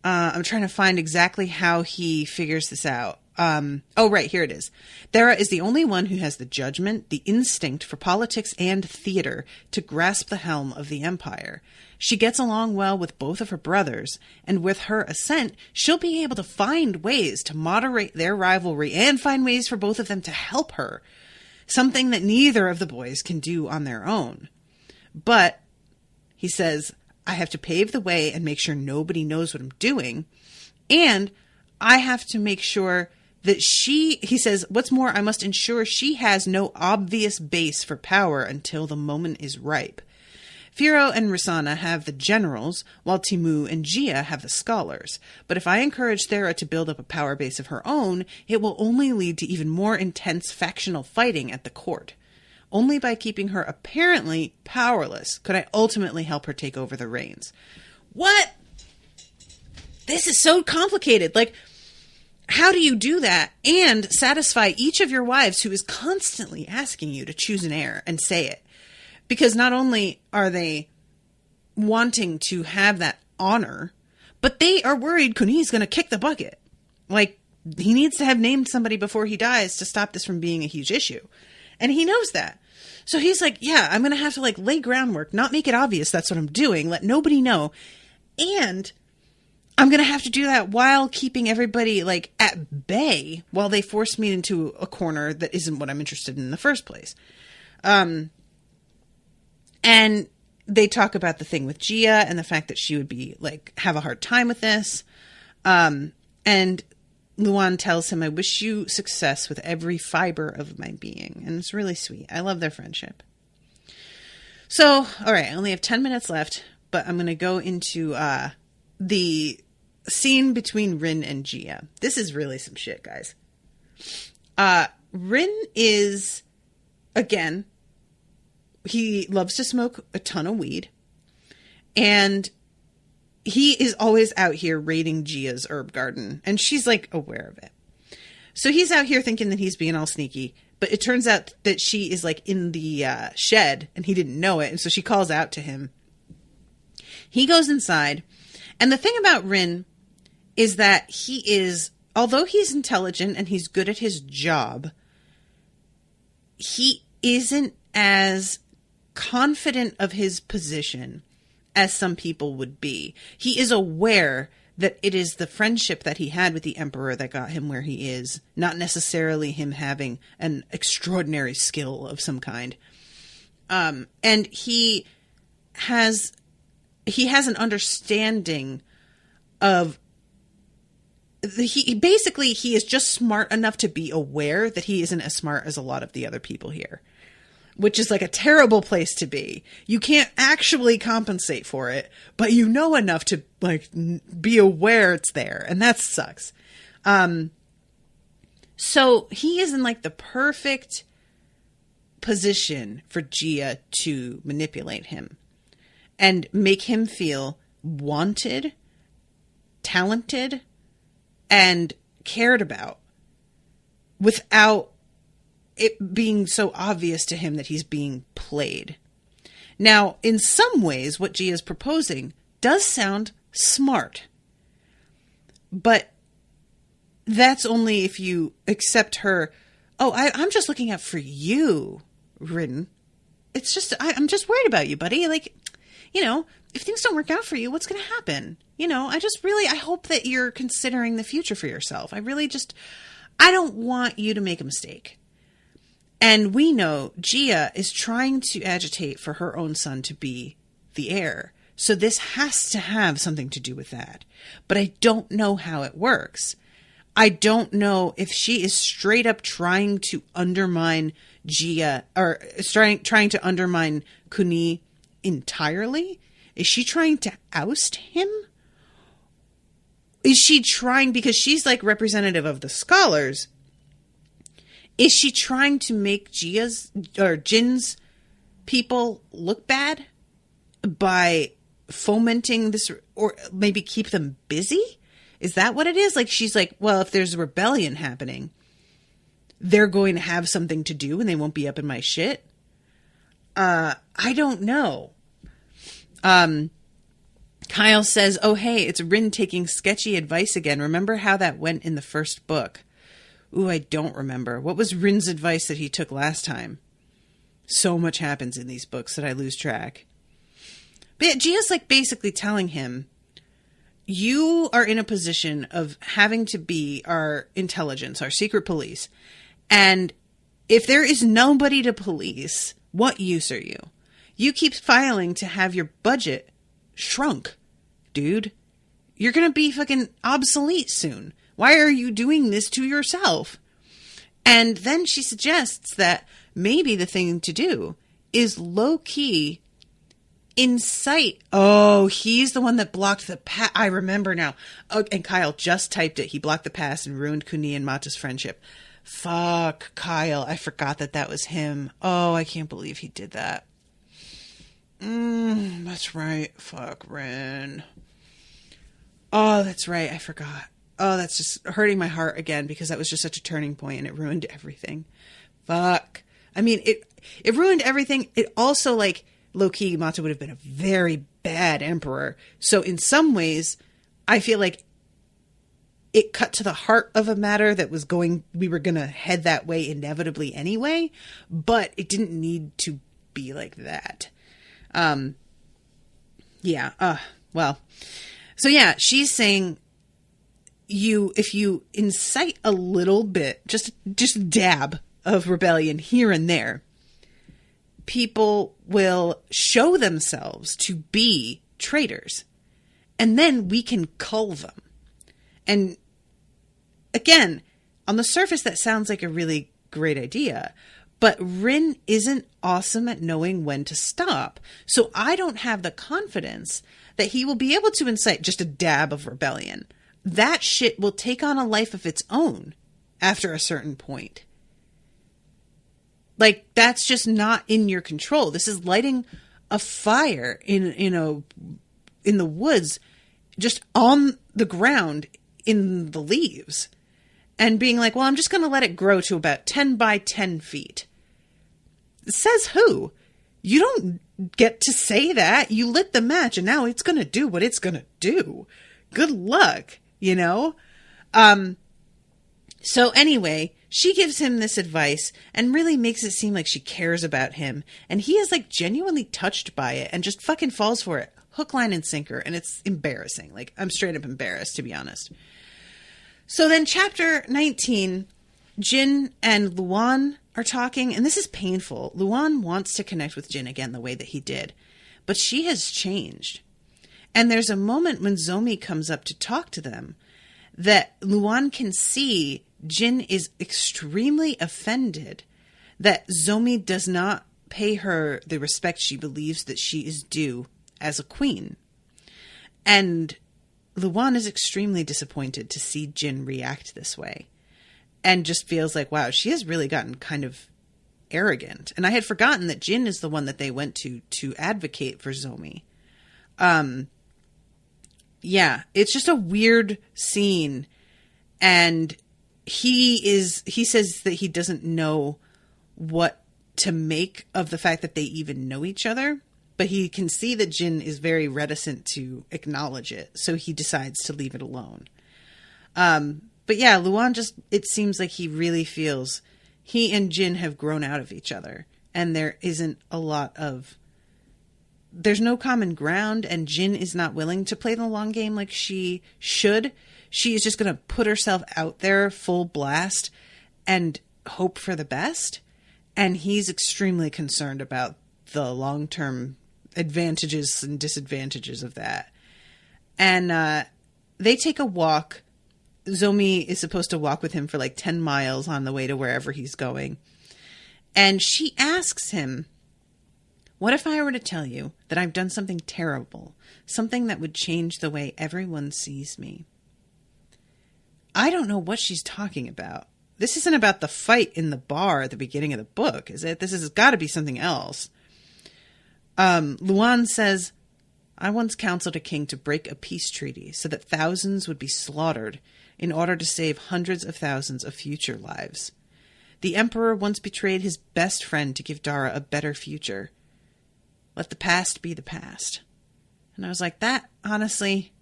I'm trying to find exactly how he figures this out. Oh, right, here it is. Thera is the only one who has the judgment, the instinct for politics and theater to grasp the helm of the empire. She gets along well with both of her brothers, and with her assent, she'll be able to find ways to moderate their rivalry and find ways for both of them to help her. Something that neither of the boys can do on their own. But, he says, I have to pave the way and make sure nobody knows what I'm doing. And I have to make sure that he says, what's more, I must ensure she has no obvious base for power until the moment is ripe. Firo and Risana have the generals, while Timu and Gia have the scholars. But if I encourage Thera to build up a power base of her own, it will only lead to even more intense factional fighting at the court. Only by keeping her apparently powerless could I ultimately help her take over the reins. What? This is so complicated. Like, how do you do that and satisfy each of your wives who is constantly asking you to choose an heir and say it? Because not only are they wanting to have that honor, but they are worried Kuni's going to kick the bucket. Like, he needs to have named somebody before he dies to stop this from being a huge issue. And he knows that. So he's like, yeah, I'm going to have to, like, lay groundwork, not make it obvious that's what I'm doing, let nobody know. And I'm going to have to do that while keeping everybody, like, at bay while they force me into a corner that isn't what I'm interested in the first place. And they talk about the thing with Gia and the fact that she would be, like, have a hard time with this. And Luan tells him, I wish you success with every fiber of my being. And it's really sweet. I love their friendship. So, all right, I only have 10 minutes left, but I'm going to go into the scene between Rin and Gia. This is really some shit, guys. Rin is, again, he loves to smoke a ton of weed. And he is always out here raiding Gia's herb garden, and she's, like, aware of it. So he's out here thinking that he's being all sneaky, but it turns out that she is, like, in the shed, and he didn't know it, and so she calls out to him. He goes inside, and the thing about Rin is that he is, although he's intelligent and he's good at his job, he isn't as confident of his position as some people would be. He is aware that it is the friendship that he had with the emperor that got him where he is, not necessarily him having an extraordinary skill of some kind. And he has an understanding of he is just smart enough to be aware that he isn't as smart as a lot of the other people here, which is like a terrible place to be. You can't actually compensate for it, but you know enough to like be aware it's there, and that sucks. So he is in like the perfect position for Gia to manipulate him and make him feel wanted, talented, and cared about without it being so obvious to him that he's being played. Now, in some ways, what Gia's proposing does sound smart, but that's only if you accept her, I'm just looking out for you, Rin. It's just, I'm just worried about you, buddy. Like, if things don't work out for you, what's going to happen? I hope that you're considering the future for yourself. I don't want you to make a mistake. And we know Gia is trying to agitate for her own son to be the heir. So this has to have something to do with that. But I don't know how it works. I don't know if she is straight up trying to undermine Gia, or trying to undermine Kuni entirely. Is she trying to oust him? Is she trying, because she's like representative of the scholars, is she trying to make Jin's people look bad by fomenting this, or maybe keep them busy? Is that what it is? Like, she's like, well, if there's a rebellion happening, they're going to have something to do and they won't be up in my shit. I don't know. Kyle says, oh, hey, it's Rin taking sketchy advice again. Remember how that went in the first book? Ooh, I don't remember. What was Rin's advice that he took last time? So much happens in these books that I lose track. But yeah, Gia's like basically telling him, you are in a position of having to be our intelligence, our secret police. And if there is nobody to police, what use are you? You keep filing to have your budget shrunk, dude. You're going to be fucking obsolete soon. Why are you doing this to yourself? And then she suggests that maybe the thing to do is low-key incite. Oh, he's the one that blocked the pass. I remember now. Oh, and Kyle just typed it. He blocked the pass and ruined Kuni and Mata's friendship. Fuck, Kyle. I forgot that was him. Oh, I can't believe he did that. That's right. Fuck, Rin. Oh, that's right. I forgot. Oh, that's just hurting my heart again because that was just such a turning point and it ruined everything. Fuck. I mean, it ruined everything. It also, like, low-key, Mata would have been a very bad emperor. So in some ways, I feel like it cut to the heart of a matter that we were going to head that way inevitably anyway, but it didn't need to be like that. So yeah, she's saying if you incite a little bit, just a dab of rebellion here and there, people will show themselves to be traitors, and then we can cull them. And again, on the surface, that sounds like a really great idea, but Rin isn't awesome at knowing when to stop. So I don't have the confidence that he will be able to incite just a dab of rebellion. That shit will take on a life of its own after a certain point. Like, that's just not in your control. This is lighting a fire in the woods, just on the ground in the leaves, and being like, well, I'm just going to let it grow to about 10 by 10 feet. Says who? You don't get to say that. You lit the match and now it's going to do what it's going to do. Good luck, you know? So anyway, she gives him this advice and really makes it seem like she cares about him. And he is like genuinely touched by it and just fucking falls for it. Hook, line, and sinker. And it's embarrassing. Like, I'm straight up embarrassed, to be honest. So then chapter 19, Jin and Luan are talking. And this is painful. Luan wants to connect with Jin again the way that he did. But she has changed. And there's a moment when Zomi comes up to talk to them that Luan can see Jin is extremely offended that Zomi does not pay her the respect she believes that she is due as a queen. And Luan is extremely disappointed to see Jin react this way and just feels like, wow, she has really gotten kind of arrogant. And I had forgotten that Jin is the one that they went to advocate for Zomi. Yeah, it's just a weird scene. And he says that he doesn't know what to make of the fact that they even know each other, but he can see that Jin is very reticent to acknowledge it. So he decides to leave it alone. But yeah, Luan it seems like he really feels he and Jin have grown out of each other and there isn't there's no common ground, and Jin is not willing to play the long game like she should. She is just going to put herself out there full blast and hope for the best. And he's extremely concerned about the long-term advantages and disadvantages of that. And they take a walk. Zomi is supposed to walk with him for like 10 miles on the way to wherever he's going. And she asks him, what if I were to tell you that I've done something terrible, something that would change the way everyone sees me? I don't know what she's talking about. This isn't about the fight in the bar at the beginning of the book, is it? This has got to be something else. Luan says, I once counseled a king to break a peace treaty so that thousands would be slaughtered in order to save hundreds of thousands of future lives. The emperor once betrayed his best friend to give Dara a better future. Let the past be the past. And I was like, that, honestly,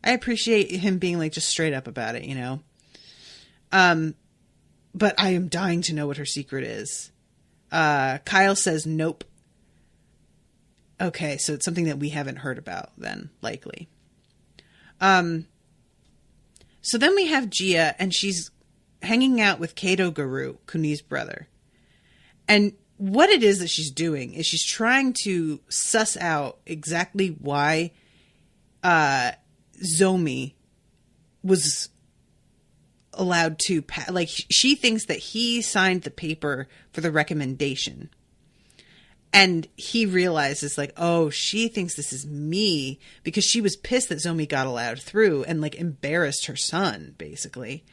I appreciate him being like just straight up about it, you know? But I am dying to know what her secret is. Kyle says, nope. Okay, so it's something that we haven't heard about then, likely. So then we have Gia, and she's hanging out with Kuni Garu, Kuni's brother. And what it is that she's doing is she's trying to suss out exactly why Zomi was allowed to like she thinks that he signed the paper for the recommendation, and he realizes like, oh, she thinks this is me because she was pissed that Zomi got allowed through and like embarrassed her son, basically.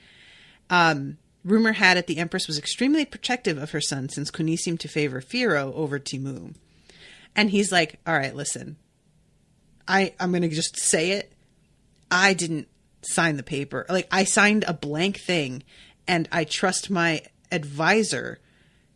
Rumor had it the Empress was extremely protective of her son since Kuni seemed to favor Firo over Timu. And he's like, all right, listen, I'm going to just say it. I didn't sign the paper. Like, I signed a blank thing, and I trust my advisor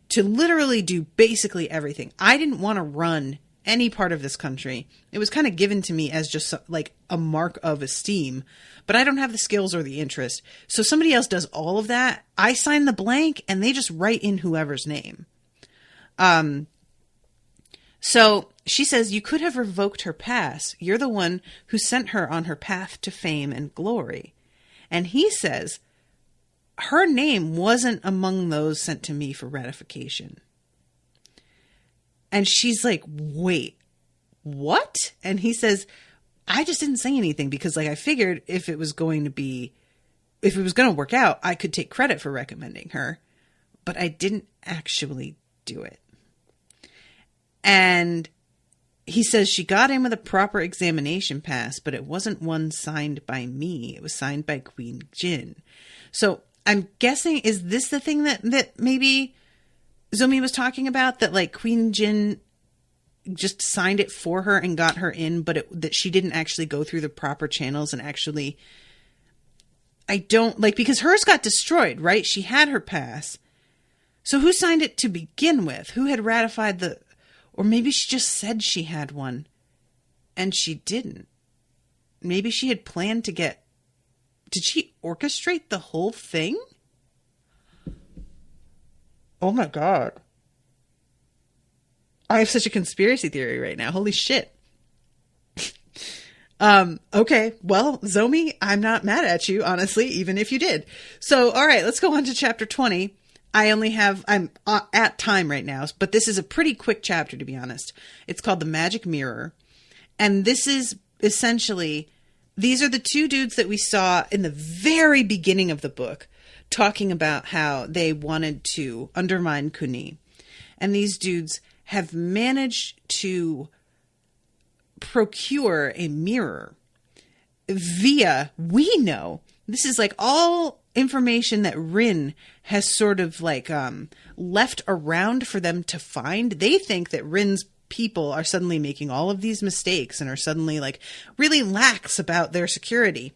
to literally do basically everything. I didn't want to run any part of this country. It was kind of given to me as just like a mark of esteem, but I don't have the skills or the interest. So somebody else does all of that. I sign the blank and they just write in whoever's name. So she says, you could have revoked her pass. You're the one who sent her on her path to fame and glory. And he says, her name wasn't among those sent to me for ratification. And she's like, wait, what? And he says, I just didn't say anything because like I figured if it was going to work out, I could take credit for recommending her, but I didn't actually do it. And he says she got in with a proper examination pass, but it wasn't one signed by me. It was signed by Queen Jin. So I'm guessing, is this the thing that maybe Zomi was talking about, that like Queen Jin just signed it for her and got her in, but that she didn't actually go through the proper channels and actually, I don't like, because hers got destroyed, right? She had her pass. So who signed it to begin with? Who had ratified or maybe she just said she had one and she didn't. Maybe she had planned to did she orchestrate the whole thing? Oh my God. I have such a conspiracy theory right now. Holy shit. Okay. Well, Zomi, I'm not mad at you, honestly, even if you did. So, all right, let's go on to chapter 20. I'm at time right now, but this is a pretty quick chapter, to be honest. It's called The Magic Mirror. And this is essentially, these are the two dudes that we saw in the very beginning of the book talking about how they wanted to undermine Kuni. And these dudes have managed to procure a mirror via, we know, this is like all information that Rin has sort of like left around for them to find. They think that Rin's people are suddenly making all of these mistakes and are suddenly like really lax about their security.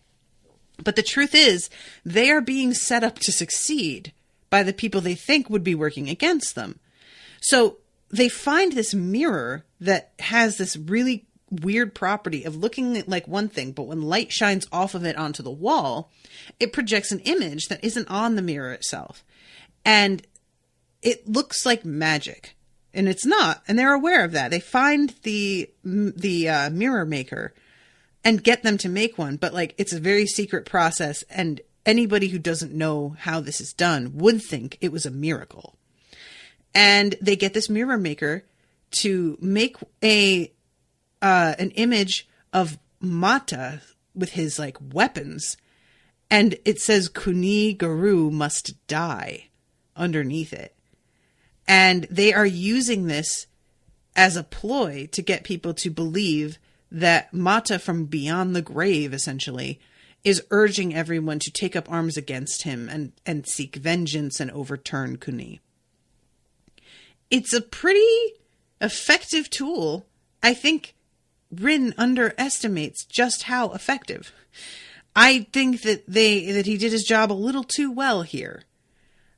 But the truth is, they are being set up to succeed by the people they think would be working against them. So they find this mirror that has this really weird property of looking like one thing, but when light shines off of it onto the wall, it projects an image that isn't on the mirror itself. And it looks like magic. And it's not. And they're aware of that. They find the mirror maker and get them to make one. But like, it's a very secret process. And anybody who doesn't know how this is done would think it was a miracle. And they get this mirror maker to make an image of Mata with his like weapons, and it says Kuni Garu must die underneath it. And they are using this as a ploy to get people to believe that Mata from beyond the grave essentially is urging everyone to take up arms against him and seek vengeance and overturn Kuni. It's a pretty effective tool. I think Rin underestimates just how effective. I think that he did his job a little too well here.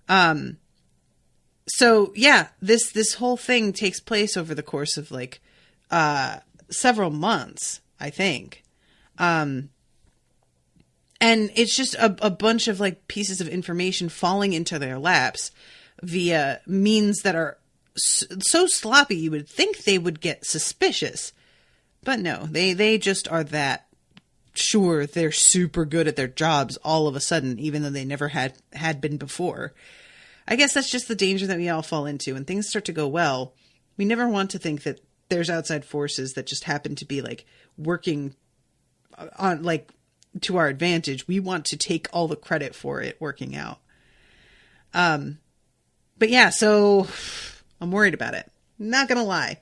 So yeah, this whole thing takes place over the course of like several months, I think. And it's just a bunch of like pieces of information falling into their laps via means that are so sloppy you would think they would get suspicious. But no, they just are that sure they're super good at their jobs all of a sudden, even though they never had been before. I guess that's just the danger that we all fall into. When things start to go well, we never want to think that there's outside forces that just happen to be like working on like to our advantage. We want to take all the credit for it working out. But yeah, so I'm worried about it. Not gonna lie.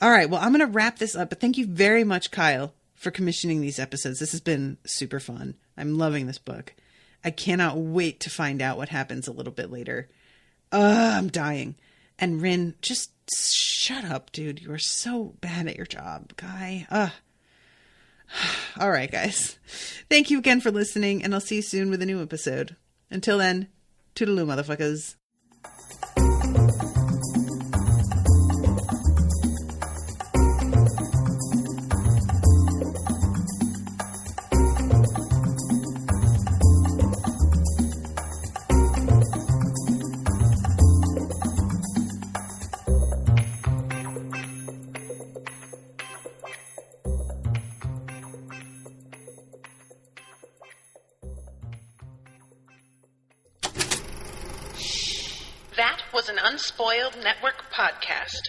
All right, well, I'm going to wrap this up, but thank you very much, Kyle, for commissioning these episodes. This has been super fun. I'm loving this book. I cannot wait to find out what happens a little bit later. I'm dying. And Rin, just shut up, dude. You are so bad at your job, guy. All right, guys. Thank you again for listening, and I'll see you soon with a new episode. Until then, toodaloo, motherfuckers. That was an Unspoiled Network podcast.